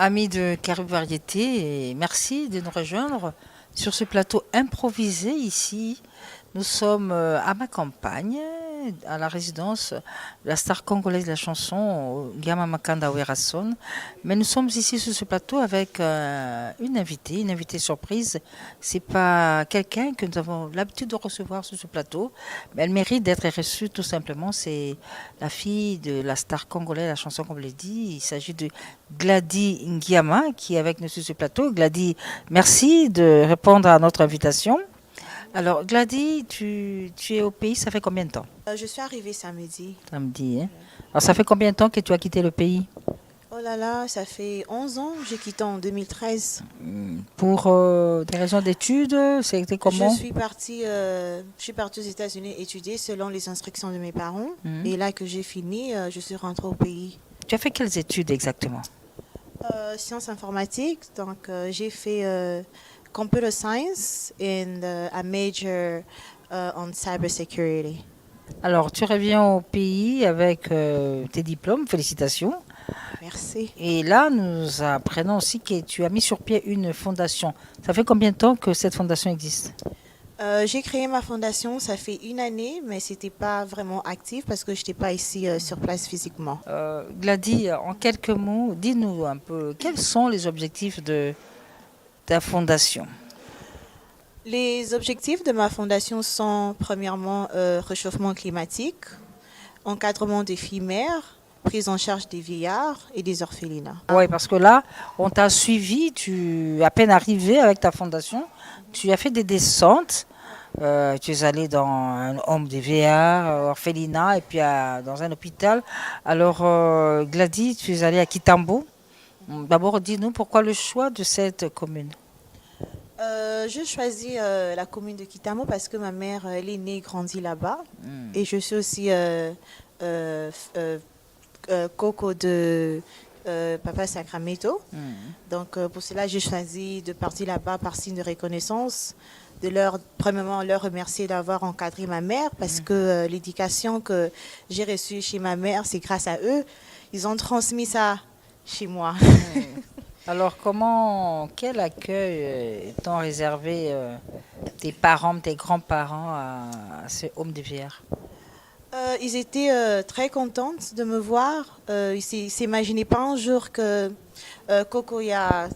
Amis de Caraïbes Variété, et merci de nous rejoindre sur ce plateau improvisé ici. Nous sommes à ma campagne, à la résidence de la star congolaise de la chanson, Gama Makanda Werason. Mais nous sommes ici sur ce plateau avec une invitée surprise. C'est pas quelqu'un que nous avons l'habitude de recevoir sur ce plateau, mais elle mérite d'être reçue tout simplement. C'est la fille de la star congolaise de la chanson, comme je l'ai dit. Il s'agit de Gladys Ngiama qui est avec nous sur ce plateau. Gladys, merci de répondre à notre invitation. Alors, Gladys, tu es au pays, ça fait combien de temps? Je suis arrivée samedi. Samedi, hein? Alors, ça fait combien de temps que tu as quitté le pays? Oh là là, ça fait 11 ans. J'ai quitté en 2013. Pour des raisons d'études, c'était comment? Je suis partie aux États-Unis étudier selon les instructions de mes parents. Et là que j'ai fini, je suis rentrée au pays. Tu as fait quelles études exactement? Sciences informatiques. Donc, j'ai fait computer science and a major on cybersecurity. Alors, tu reviens au pays avec tes diplômes, félicitations. Merci. Et là, nous apprenons aussi que tu as mis sur pied une fondation. Ça fait combien de temps que cette fondation existe? J'ai créé ma fondation, ça fait 1 année, mais ce n'était pas vraiment actif parce que je n'étais pas ici sur place physiquement. Gladys, en quelques mots, dis-nous un peu, quels sont les objectifs de ta fondation? Les objectifs de ma fondation sont premièrement réchauffement climatique, encadrement des filles mères, prise en charge des vieillards et des orphelinats. Oui, parce que là, on t'a suivi, tu es à peine arrivé avec ta fondation, tu as fait des descentes, tu es allé dans un home des vieillards, orphelinat et puis dans un hôpital. Alors, Gladys, tu es allée à Kitambo. D'abord, dis-nous pourquoi le choix de cette commune? Je choisis la commune de Kitamo parce que ma mère, elle est née et grandie là-bas. Et je suis aussi Coco de Papa Sacramento. Donc, pour cela, j'ai choisi de partir là-bas par signe de reconnaissance. Premièrement, leur remercier d'avoir encadré ma mère parce que l'éducation que j'ai reçue chez ma mère, c'est grâce à eux. Ils ont transmis ça chez moi. Alors, quel accueil t'ont réservé tes parents, tes grands-parents à ce home des vieillards? Ils étaient très contents de me voir. Ils ne s'imaginaient pas un jour que Coco ya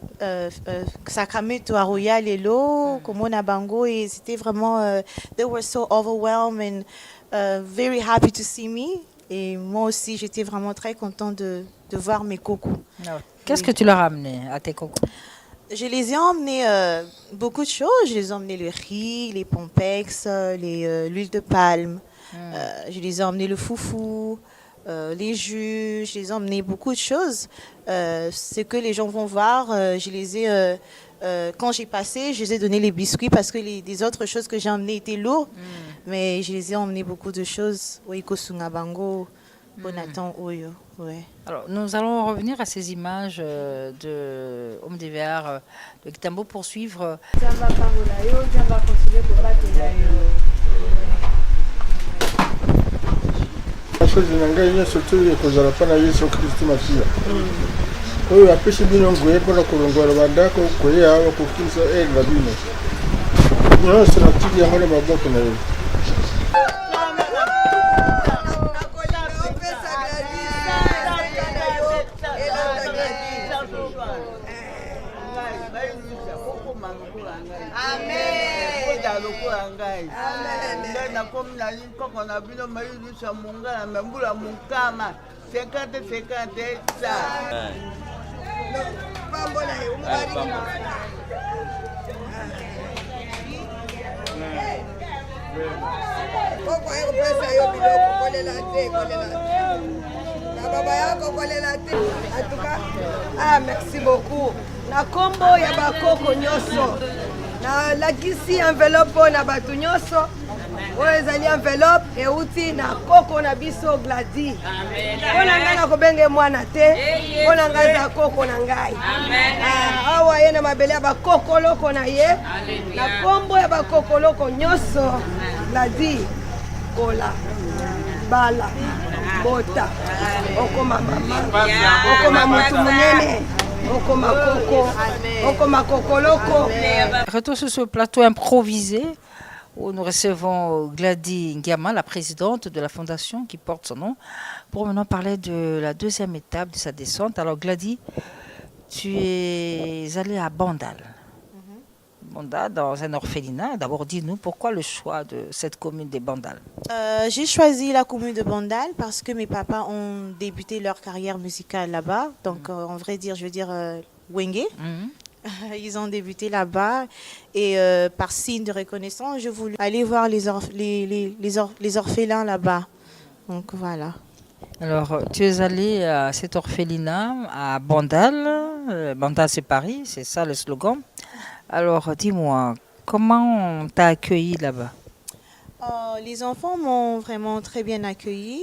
Sacramento à Royal Hello, comme à Bango, et c'était vraiment they were so overwhelmed and very happy to see me. Et moi aussi, j'étais vraiment très contente de voir mes cocos. Qu'est-ce que tu leur as amené à tes cocos? Je les ai emmenés beaucoup de choses. Je les ai emmenés le riz, les pompex, l'huile de palme. Je les ai emmenés le foufou, les jus. Je les ai emmenés beaucoup de choses. Ce que les gens vont voir, je les ai... quand j'ai passé, je les ai donné les biscuits parce que les autres choses que j'ai emmenées étaient lourdes. Mais je les ai emmené beaucoup de choses. Oiko Sungabango, Bonatan Oyo. Ouais. Alors, nous allons revenir à ces images de Homme des Vieillards de Kitambo pour suivre. Bakozi na ngai nyonso toli kozala mpona Yesu Kristu Masiya oyo apesi bino ngoye mpona kolongola bandako koya awa kokisa na bino nyonso natiki yango na maboko na ye. Merci beaucoup. Na kombo ya bakoko nyoso. Na lakisi enveloppe na batu nyoso. Oyo ezali enveloppe euti na koko na biso Gladys. Mpona ngai nakobenge mwana te, mpona ngai za koko na ngai. Awa ye na mabele ya bakokoloko na ye, na kombo ya bakokoloko nyonso Gladys kola bala bota okoma mama okoma mutu munene okoma koko, okoma kokoloko. Retour sur ce plateau improvisé où nous recevons Gladys Ngiama, la présidente de la fondation qui porte son nom, pour maintenant parler de la deuxième étape de sa descente. Alors Gladys, tu es allée à Bandal. Bandal, dans un orphelinat. D'abord, dis-nous pourquoi le choix de cette commune des Bandal. J'ai choisi la commune de Bandal parce que mes papas ont débuté leur carrière musicale là-bas. Donc, en vrai dire, je veux dire Wenge. Ils ont débuté là-bas et par signe de reconnaissance, j'ai voulu aller voir les orphelins là-bas. Donc voilà. Alors, tu es allé à cet orphelinat à Bandal. Bandal, c'est Paris, c'est ça le slogan. Alors, dis-moi, comment on t'a accueilli là-bas? Les enfants m'ont vraiment très bien accueilli.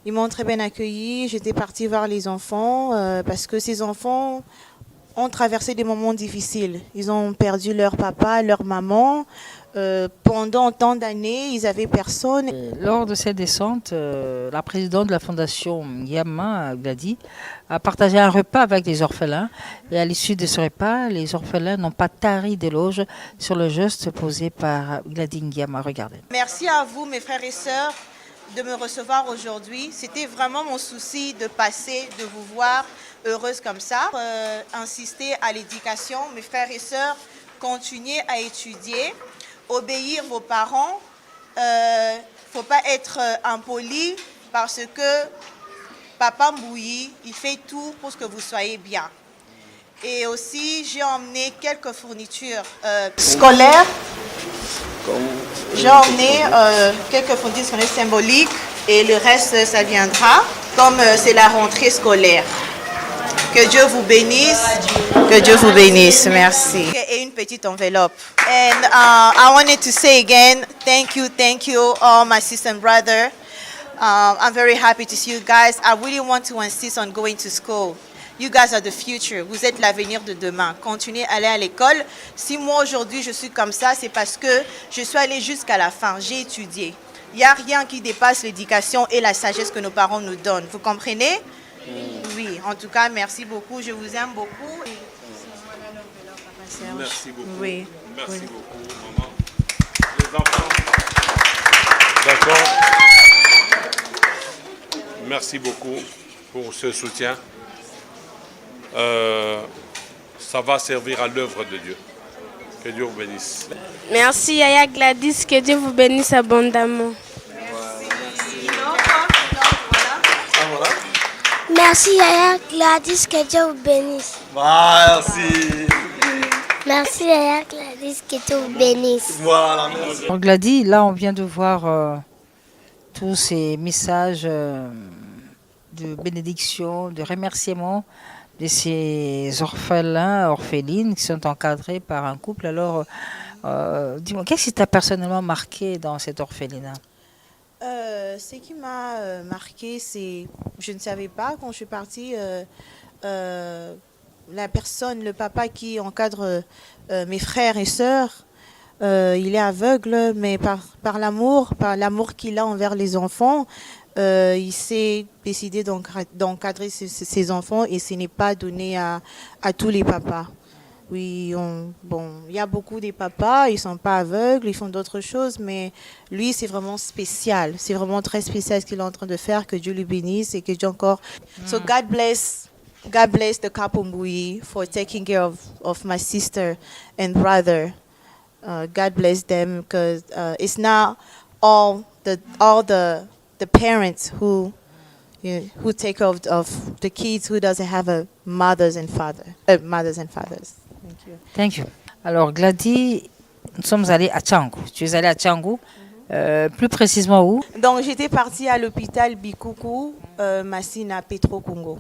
Ils m'ont très bien accueilli. J'étais partie voir les enfants parce que ces enfants ont traversé des moments difficiles. Ils ont perdu leur papa, leur maman. Pendant tant d'années, ils n'avaient personne. Lors de cette descente, la présidente de la fondation Ngiama, Gladys, a partagé un repas avec les orphelins. Et à l'issue de ce repas, les orphelins n'ont pas tari d'éloges sur le geste posé par Gladys Ngiama. Regardez. Merci à vous, mes frères et sœurs, de me recevoir aujourd'hui. C'était vraiment mon souci de passer, de vous voir heureuse comme ça. Insister à l'éducation, mes frères et sœurs, continuez à étudier, obéir vos parents. Faut pas être impoli parce que Papa Mbouyi, il fait tout pour que vous soyez bien. Et aussi, j'ai emmené quelques fournitures scolaires. J'ai emmené quelques fournitures symboliques et le reste, ça viendra comme c'est la rentrée scolaire. Que Dieu vous bénisse. Que Dieu vous bénisse. Merci. Et une petite enveloppe. And I wanted to say again, thank you, all my sister and brother. I'm very happy to see you guys. I really want to insist on going to school. You guys are the future. Vous êtes l'avenir de demain. Continuez à aller à l'école. Si moi aujourd'hui je suis comme ça, c'est parce que je suis allée jusqu'à la fin. J'ai étudié. Il n'y a rien qui dépasse l'éducation et la sagesse que nos parents nous donnent. Vous comprenez? Oui. En tout cas, merci beaucoup. Je vous aime beaucoup. Merci beaucoup. Oui. Merci Oui. beaucoup, maman. Les enfants. D'accord. Merci beaucoup pour ce soutien. Ça va servir à l'œuvre de Dieu. Que Dieu vous bénisse. Merci Yaya Gladys, que Dieu vous bénisse abondamment. Merci Yaya Gladys, que Dieu vous bénisse. Merci. Merci Yaya Gladys, que Dieu vous bénisse. Voilà, merci. Alors, Gladys, là on vient de voir tous ces messages de bénédiction, de remerciement de ces orphelins, orphelines qui sont encadrés par un couple. Alors, dis-moi, qu'est-ce qui t'a personnellement marqué dans cet orphelinat? Ce qui m'a marqué, c'est, je ne savais pas quand je suis partie, la personne, le papa qui encadre mes frères et sœurs, il est aveugle, mais par l'amour qu'il a envers les enfants, il s'est décidé d'encadrer ses enfants et ce n'est pas donné à tous les papas. Oui, il y a beaucoup de papas, ils ne sont pas aveugles, ils font d'autres choses, mais lui, c'est vraiment spécial. C'est vraiment très spécial ce qu'il est en train de faire, que Dieu lui bénisse et que Dieu encore... So God bless the Kapumbui for taking care of my sister and brother. God bless them, because it's not all the parents who take care of the kids who doesn't have a mothers and fathers. Thank you. Alors Gladys, nous sommes allés à Tchangou. Tu es allée à Tchangou, plus précisément où? Donc j'étais partie à l'hôpital Bikuku, Massina, Petro Congo.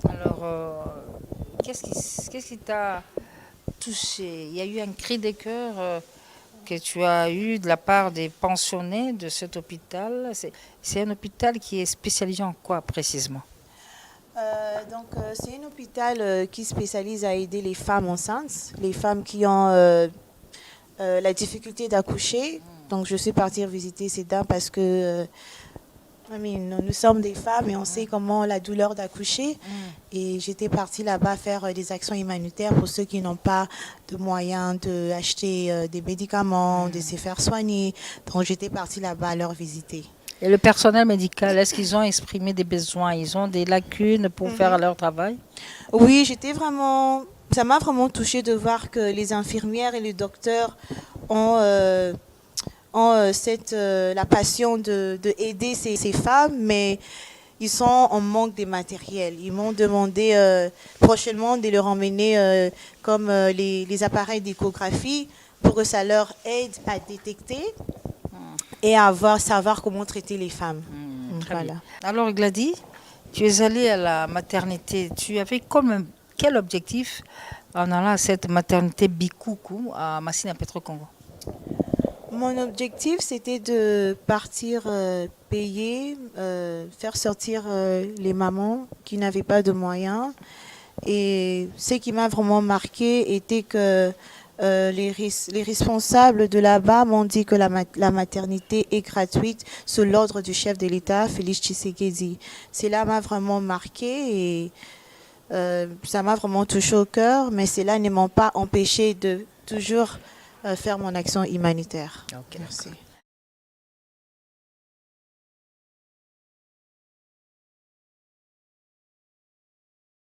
Alors, qu'est-ce qui t'a touché? Il y a eu un cri de cœur que tu as eu de la part des pensionnés de cet hôpital. C'est un hôpital qui est spécialisé en quoi précisément? C'est un hôpital qui spécialise à aider les femmes enceintes, les femmes qui ont la difficulté d'accoucher. Donc je suis partie visiter ces dames parce que Nous sommes des femmes et on sait comment la douleur d'accoucher. Et j'étais partie là-bas faire des actions humanitaires pour ceux qui n'ont pas de moyens d'acheter des médicaments, de se faire soigner. Donc j'étais partie là-bas leur visiter. Et le personnel médical, est-ce qu'ils ont exprimé des besoins? Ils ont des lacunes pour faire leur travail? Oui, ça m'a vraiment touchée de voir que les infirmières et les docteurs ont la passion de aider ces femmes, mais ils sont en manque de matériel. Ils m'ont demandé prochainement de leur emmener comme les appareils d'échographie pour que ça leur aide à détecter et à savoir comment traiter les femmes. Voilà. Alors Gladys, tu es allée à la maternité. Tu avais quel objectif en allant à cette maternité Bikuku à Masina Petro-Congo? Mon objectif, c'était de partir payer, faire sortir les mamans qui n'avaient pas de moyens. Et ce qui m'a vraiment marqué était que les responsables de là-bas m'ont dit que la maternité est gratuite sous l'ordre du chef de l'État, Félix Tshisekedi. Cela m'a vraiment marqué et ça m'a vraiment touché au cœur, mais cela ne m'a pas empêché de toujours faire mon action humanitaire. Okay. Merci.